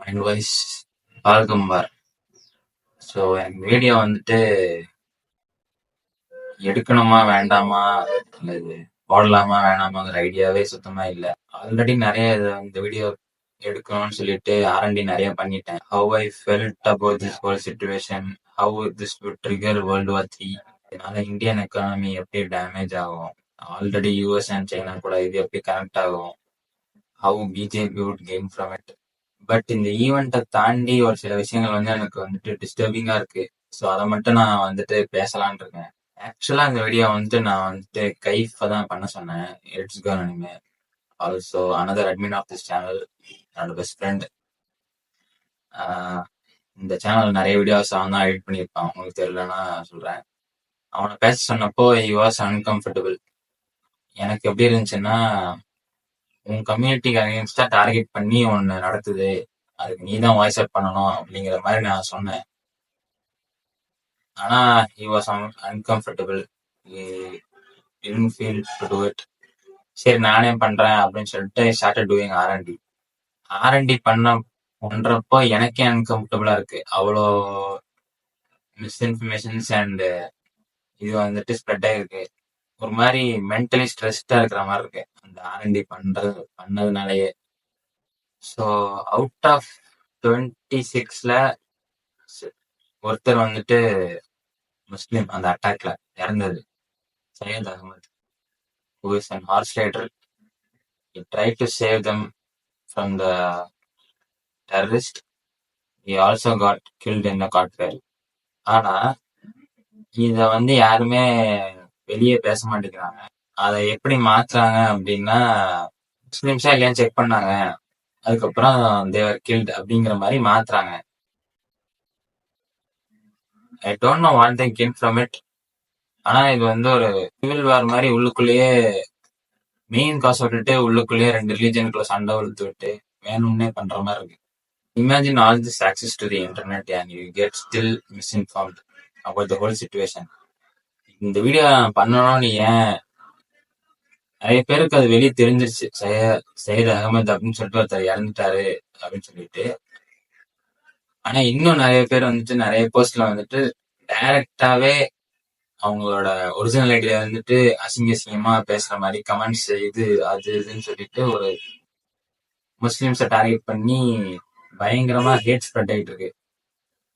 Mind wise பால்கம்பார். So எனக்கு video வந்துட்டு எடுக்கணுமா வேண்டாமா அல்லது போடலாமா வேணாமாங்கிற ஐடியாவே சுத்தமா இல்லை. ஆல்ரெடி நிறைய இந்த வீடியோ எடுக்கணும்னு சொல்லிட்டு ஆர்என்டி நிறைய பண்ணிட்டேன். How I felt about this whole situation, how this would trigger world war 3, இதனால இந்தியன் எக்கானமி எப்படி டேமேஜ் ஆகும், ஆல்ரெடி யூஎஸ் அண்ட் சைனா கூட இது எப்படி கனெக்ட் ஆகும், how BJP would gain from it. But இந்த ஈவெண்ட்டை தாண்டி ஒரு சில விஷயங்கள் வந்து எனக்கு வந்துட்டு டிஸ்டர்பிங்கா இருக்கு. ஸோ அதை மட்டும் நான் வந்துட்டு பேசலான் இருக்கேன். ஆக்சுவலா இந்த வீடியோ வந்துட்டு நான் வந்துட்டு கைஃபை தான் பண்ண சொன்னேன். It's gun anime, also another admin of this channel, என்னோட பெஸ்ட் ஃப்ரெண்ட். இந்த சேனல் நிறைய வீடியோஸ் அவன் தான் எடிட் பண்ணியிருப்பான், உங்களுக்கு தெரியலன்னா சொல்றேன். அவனை பேச சொன்னப்போ ஹி வாஸ் அன்கம்ஃபர்டபுள். எனக்கு எப்படி இருந்துச்சுன்னா, உன் கம்யூனிட்டிக்கு அகேன்ஸ்டா டார்கெட் பண்ணி ஒன்று நடக்குது, அதுக்கு நீ தான் வாய்ஸ் அவுட் பண்ணணும் அப்படிங்கிற மாதிரி நான் சொன்னேன். ஆனா he was uncomfortable. He didn't feel to do it. சரி நானே பண்றேன் அப்படின்னு சொல்லிட்டு started doing R&D. R&D பண்றப்போ எனக்கே அன்கம்ஃபர்டபுளா இருக்கு. அவ்வளோ மிஸ்இன்ஃபர்மேஷன்ஸ் அண்ட் இது வந்துட்டு ஸ்ப்ரெட் ஆயிருக்கு. ஒரு மாதிரி மென்டலி ஸ்ட்ரெஸ்டா இருக்கிற மாதிரி இருக்கு அந்த R&D பண்ணதுனாலயே. ஸோ அவுட் ஆஃப் 26ல ஒருத்தர் வந்துட்டு முஸ்லீம் அந்த அட்டாக்ல இறந்தது, Syed Ahmed, who is an horse rider. He tried to save them from the terrorist. He also got killed in a cocktail. ஆனா இத வந்து யாருமே வெளியே பேச மாட்டேங்கிறாங்க. அதை எப்படி மாத்துறாங்க அப்படின்னா, முஸ்லிம்ஸா இல்லையான்னு செக் பண்ணாங்க, அதுக்கப்புறம் தேவர் கில்ட் அப்படிங்கிற மாதிரி மாத்துறாங்க. I don't know what they gain from it. ஆனா இது வந்து ஒரு சிவில் வார் மாதிரி உள்ளுக்குள்ளேயே மெயின் காசு விட்டுட்டு உள்ளுக்குள்ளேயே 2 ரிலீஜனுக்குள்ள சண்டை வளர்த்து விட்டு வேணும்னே பண்ற மாதிரி இருக்கு. Imagine all this access to the internet and you get still misinformed about the whole situation. இந்த வீடியோ பண்ணணும்னு ஏன் நிறைய பேருக்கு அது வெளியே தெரிஞ்சிருச்சு, சையத் அகமது அப்படின்னு சொல்லிட்டு ஒருத்தர் இறந்துட்டாரு அப்படின்னு சொல்லிட்டு. ஆனா இன்னும் நிறைய பேர் வந்துட்டு நிறைய போஸ்ட்ல வந்துட்டு டைரக்டாவே அவங்களோட ஒரிஜினல் ஐடியா வந்துட்டு அசிங்கமா பேசுற மாதிரி கமெண்ட்ஸ் இது அது இதுன்னு சொல்லிட்டு ஒரு முஸ்லிம்ஸை டார்கெட் பண்ணி பயங்கரமா ஹேட் ஸ்ப்ரெட் ஆயிட்டு இருக்கு.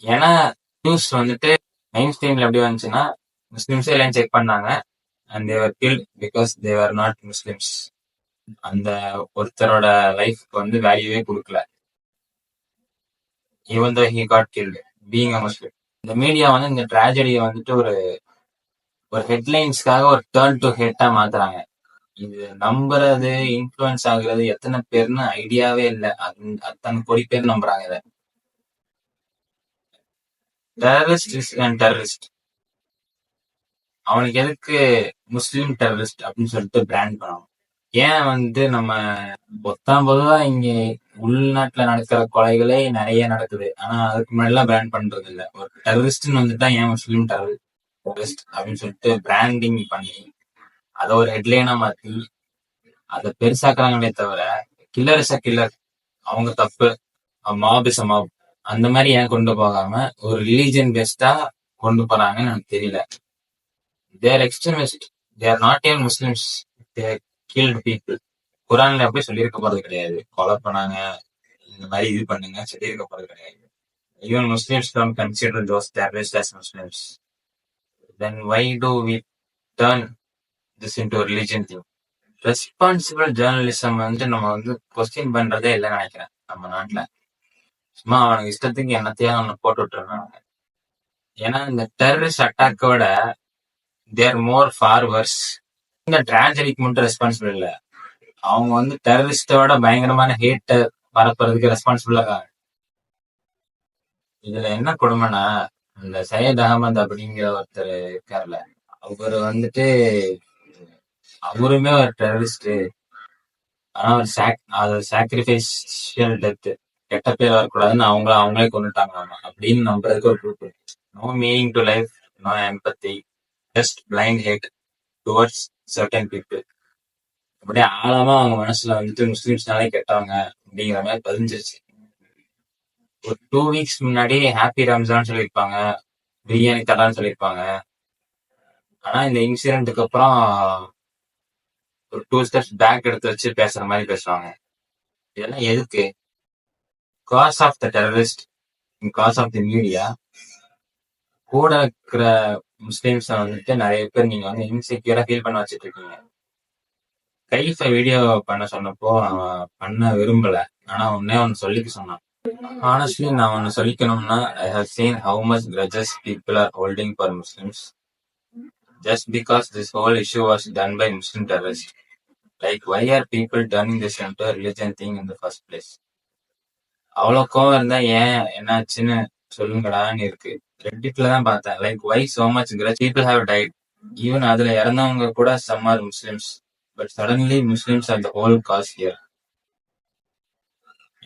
ஏன்னா நியூஸ் வந்துட்டு மெயின் ஸ்ட்ரீம்ல எப்படி வந்துச்சுன்னா, முஸ்லிம்ஸே எல்லாம் செக் பண்ணாங்க and they're guilt because they're not Muslims. அந்த ஒருத்தரோட லைஃப்க்கு வந்து வேல்யூவே கொடுக்கல, even though he got guilt being a Muslim. இந்த மீடியா வந்து இந்த ட்ராஜடியை வந்துட்டு ஒரு ஹெட்லைன்ஸ்க்காக ஒரு டர்ன் டு ஹேட்டா மாத்துறாங்க. இது நம்புறது, இன்ஃபுளுன்ஸ் ஆகுறது எத்தனை பேர்னு ஐடியாவே இல்லை. அத்தனை கோடி பேர் நம்புறாங்க இதை. Terrorist is and terrorist. அவனுக்கு எதுக்கு முஸ்லீம் டெரரிஸ்ட் அப்படின்னு சொல்லிட்டு பிராண்ட் பண்ணணும்? ஏன் வந்து நம்ம பொதுவா இங்க உள்நாட்டுல நடக்கிற கொலைகளே நிறைய நடக்குது, ஆனா அதுக்கு முன்னாடிலாம் பிராண்ட் பண்றது இல்லை. ஒரு டெரரிஸ்ட்னு வந்துட்டா ஏன் முஸ்லீம் டெரரிஸ்ட் அப்படின்னு சொல்லிட்டு பிராண்டிங் பண்ணி அதை ஒரு ஹெட்லைனா மாத்தி அதை பெருசாக்குறாங்களே தவிர, கில்லர் இஸ் அ கில்லர், அவங்க தப்பு, மாப் இஸ் அ மாப், அந்த மாதிரி ஏன் கொண்டு போகாம ஒரு ரிலீஜன் பேஸ்டா கொண்டு போறாங்கன்னு எனக்கு தெரியல. தேர் எக்ஸ்ட்ரீமிஸ்ட், தேர் நாட் ஏன் முஸ்லிம்ஸ், தேர் கில்ட் பீப்புள். குரான்ல அப்படி சொல்லியிருக்க போறது கிடையாது, கொலை பண்ணாங்க இந்த மாதிரி இது பண்ணுங்க சொல்லியிருக்க போறது கிடையாது. Even Muslims don't consider those terrorists as Muslims. Then why do we turn this into a religion thing? Responsible journalism வந்து நம்ம வந்து கொஸ்டின் பண்றதே இல்லைன்னு நினைக்கிறேன் நம்ம நாட்டுல. சும்மா அவனுக்கு இஷ்டத்துக்கு என்னத்தையும் அவனை போட்டு விட்டுறாங்க. ஏன்னா இந்த டெரரிஸ்ட் அட்டாக்கோட தேர் மோர் ஃபார்வர்ஸ். இந்த ட்ராஜடிக்கு மட்டும் ரெஸ்பான்சிபிள் இல்லை, அவங்க வந்து டெரரிஸ்டோட பயங்கரமான ஹேட்டை பரப்புறதுக்கு ரெஸ்பான்சிபிளா இருக்காங்க. இதுல என்ன கொடுமைனா, இந்த சையத் அகமது அப்படிங்கிற ஒருத்தர் இருக்காருல்ல, அவர் வந்துட்டு அவருமே ஒரு டெரரிஸ்ட். ஆனா ஒரு சாக்ரிஃபைஷியல் டெத், கெட்ட பேர் வரக்கூடாதுன்னு அவங்களே கொண்டுட்டாங்க அப்படின்னு நம்புறதுக்கு ஒரு proof. No meaning to life, no empathy, just blind hate towards certain people. அப்படியே ஆழமா அவங்க மனசுல வந்துட்டு முஸ்லிம்ஸ்னாலே கெட்டவங்க அப்படிங்கிற மாதிரி பதிஞ்சிருச்சு. ஒரு 2 வீக்ஸ் முன்னாடி ஹாப்பி ரம்ஜான் சொல்லியிருப்பாங்க, பிரியாணி தரான்னு சொல்லியிருப்பாங்க. ஆனா இந்த இன்சிடென்ட்டுக்கு அப்புறம் ஒரு 2 ஸ்டெப்ஸ் பேக் எடுத்து வச்சு பேசுற மாதிரி பேசுவாங்க. இதெல்லாம் எதுக்கு? Cause of the terrorist, cause of the media. கூட இருக்கிற முஸ்லிம்ஸை வந்துட்டு நிறைய பேர் நீங்க வந்து இன்செக்யூரா ஃபீல் பண்ண வச்சுட்டு இருக்கீங்க. கைஃபை வீடியோ பண்ண சொன்னப்போ அவன் பண்ண விரும்பல. ஆனா ஒன்னு சொல்லிக்க சொன்னான். Honestly, நான் ஒன்னு சொல்லிக்கணும்னா, I have seen how much grudges people are holding for Muslims just because this whole issue was done by Muslim terrorists. Like, why are people turning this into a religion thing in the first place? அவ்வளோ கோவம் இருந்தா ஏன் என்னாச்சுன்னு சொல்லுங்கடான்னு இருக்கு. ரெட்டிட்ல தான் பார்த்தேன். Like why so much grudge? People have died. Even அதுல இறந்தவங்க கூட some are Muslims. But suddenly Muslims are the whole cause here.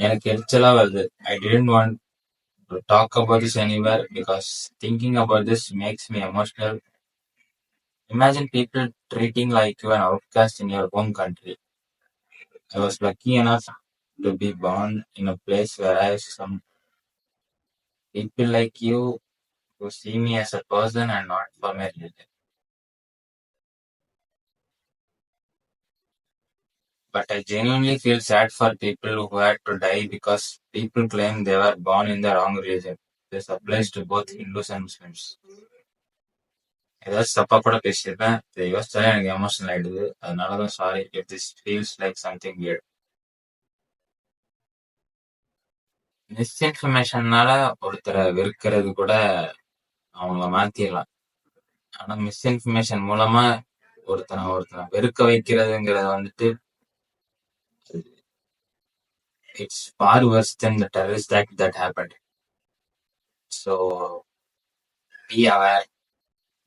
எனக்கு எரிச்சலா வருது. I didn't want to talk about this anywhere because thinking about this makes me emotional. Imagine people treating like you an outcast in your home country. I was lucky enough to be born in a place where I have some people like you who see me as a person and not for my religion. But I genuinely feel sad for people who had to die because people claim they were born in the wrong religion. This applies to both Hindus and Muslims. ஏதாச்சும் தப்பா கூட பேசியிருப்பேன். இதை யோசிச்சாலே எனக்கு emotional ஆயிடுது. அதனாலதான் sorry if this feels like something weird. மிஸ்இன்ஃபர்மேஷன்னால ஒருத்தரை வெறுக்கிறது கூட அவங்கள மாத்திடலாம். ஆனா மிஸ்இன்ஃபர்மேஷன் மூலமா ஒருத்தனை வெறுக்க வைக்கிறதுங்கிறது வந்துட்டு it's far worse than the terrorist act that happened. So be aware,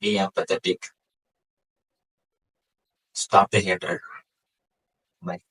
be empathetic, stop the hatred. Bye.